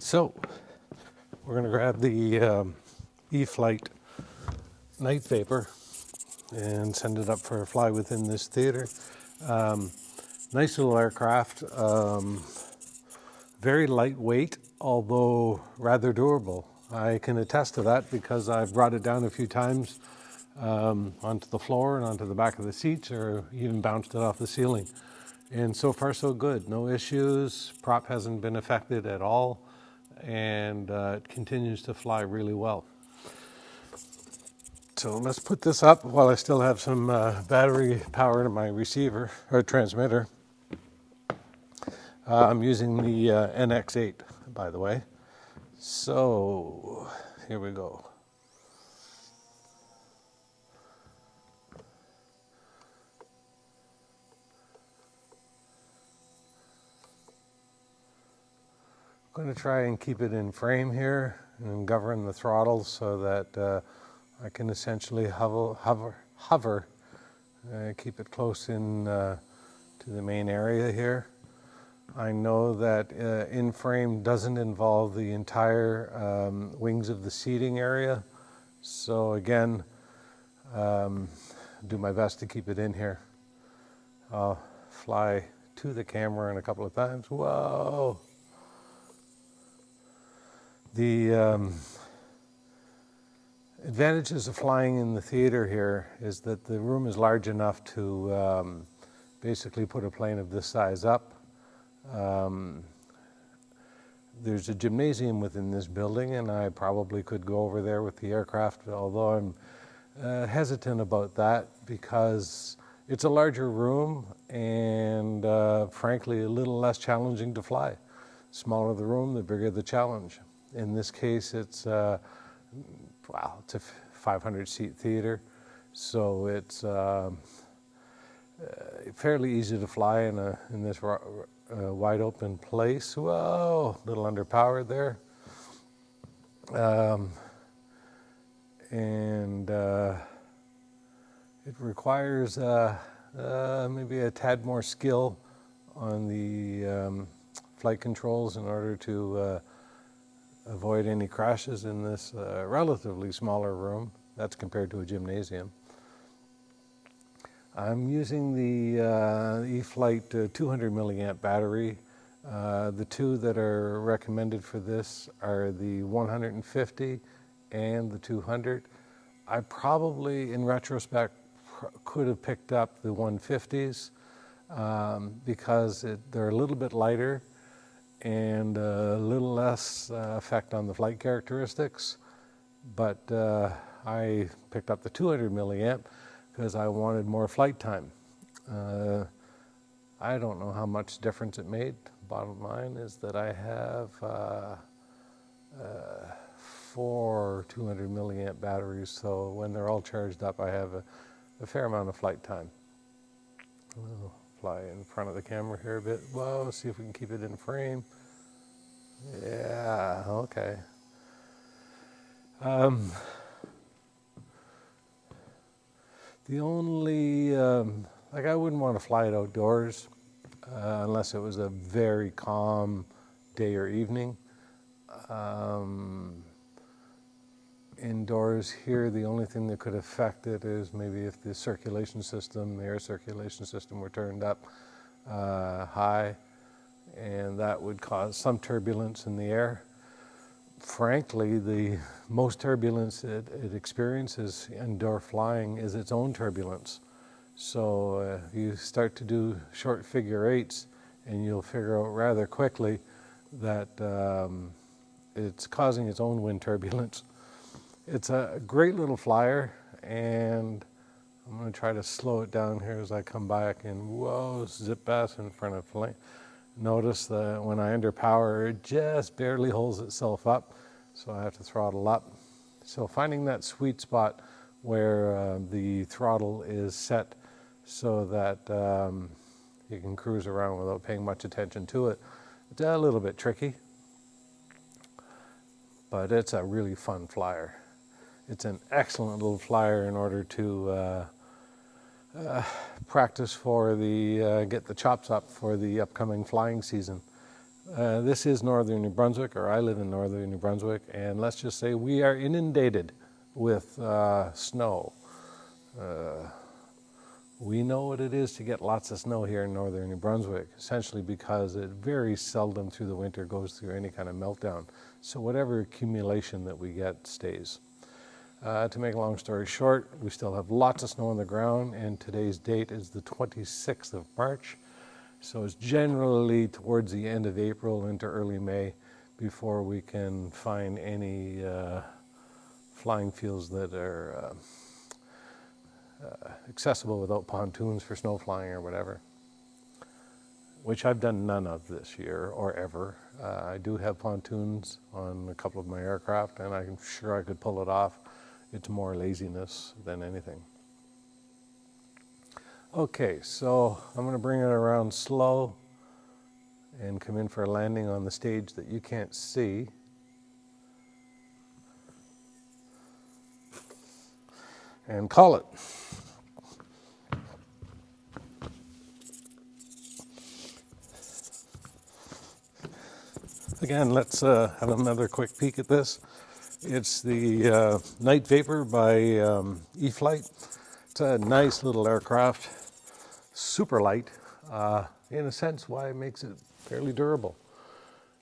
So we're going to grab the Efilte Night Vapor and send it up for a fly within this theater. Nice little aircraft, very lightweight, although rather durable. I can attest to that because I've brought it down a few times onto the floor and onto the back of the seats, or even bounced it off the ceiling. And so far so good, no issues, prop hasn't been affected at all, and it continues to fly really well. So let's put this up while I still have some battery power in my receiver or transmitter. I'm using the NX8, by the way. So here we go. I'm going to try and keep it in frame here and govern the throttle so that I can essentially hover, keep it close in to the main area here. I know that in frame doesn't involve the entire wings of the seating area, so again, do my best to keep it in here. I'll fly to the camera in a couple of times. Whoa! The advantages of flying in the theater here is that the room is large enough to basically put a plane of this size up. There's a gymnasium within this building, and I probably could go over there with the aircraft, although I'm hesitant about that because it's a larger room and frankly a little less challenging to fly. Smaller the room, the bigger the challenge. In this case, it's it's a 500-seat theater, so it's fairly easy to fly in this wide open place. Whoa, a little underpowered there. And it requires maybe a tad more skill on the flight controls in order to avoid any crashes in this relatively smaller room. That's compared to a gymnasium. I'm using the Efilte 200 milliamp battery. The two that are recommended for this are the 150 and the 200. I probably, in retrospect, could have picked up the 150s because they're a little bit lighter and a little less effect on the flight characteristics. But I picked up the 200 milliamp because I wanted more flight time. I don't know how much difference it made. Bottom line is that I have 4 200 milliamp batteries, so when they're all charged up, I have a fair amount of flight time. We'll fly in front of the camera here a bit. Whoa, see if we can keep it in frame. Yeah, okay. The only, I wouldn't want to fly it outdoors unless it was a very calm day or evening. Indoors here, the only thing that could affect it is maybe if the circulation system, the air circulation system were turned up high, and that would cause some turbulence in the air. Frankly, the most turbulence it experiences indoor flying is its own turbulence. So you start to do short figure eights and you'll figure out rather quickly that it's causing its own wind turbulence. It's a great little flyer, and I'm going to try to slow it down here as I come back and whoa, zip past in front of plane. Notice that when I underpower, it just barely holds itself up, so I have to throttle up. So finding that sweet spot where the throttle is set so that you can cruise around without paying much attention to it, it's a little bit tricky, but it's a really fun flyer. It's an excellent little flyer in order to practice for the, get the chops up for the upcoming flying season. This is northern New Brunswick, or I live in northern New Brunswick, and let's just say we are inundated with snow. We know what it is to get lots of snow here in northern New Brunswick, essentially because it very seldom through the winter goes through any kind of meltdown. So whatever accumulation that we get stays. To make a long story short, we still have lots of snow on the ground, and today's date is the 26th of March. So it's generally towards the end of April into early May before we can find any flying fields that are accessible without pontoons for snow flying or whatever, which I've done none of this year or ever. I do have pontoons on a couple of my aircraft, and I'm sure I could pull it off. It's more laziness than anything. Okay, so I'm going to bring it around slow and come in for a landing on the stage that you can't see. And call it. Again, let's have another quick peek at this. It's the Night Vapor by Efilte. It's a nice little aircraft, super light, in a sense why it makes it fairly durable.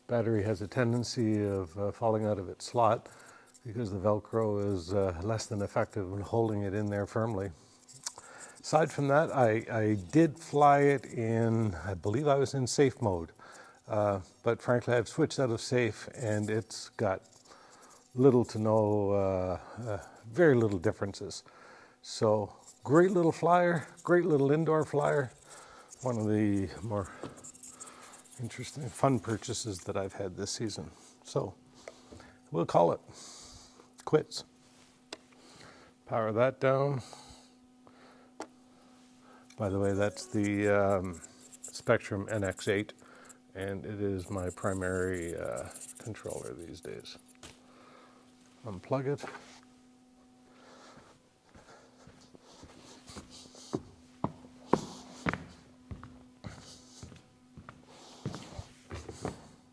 Battery has a tendency of falling out of its slot because the Velcro is less than effective in holding it in there firmly. Aside from that, I did fly it in, I believe I was in safe mode, but frankly I've switched out of safe and it's got little to no, very little differences. So great little flyer, great little indoor flyer. One of the more interesting, fun purchases that I've had this season. So we'll call it quits. Power that down. By the way, that's the Spectrum NX8, and it is my primary controller these days. Unplug it.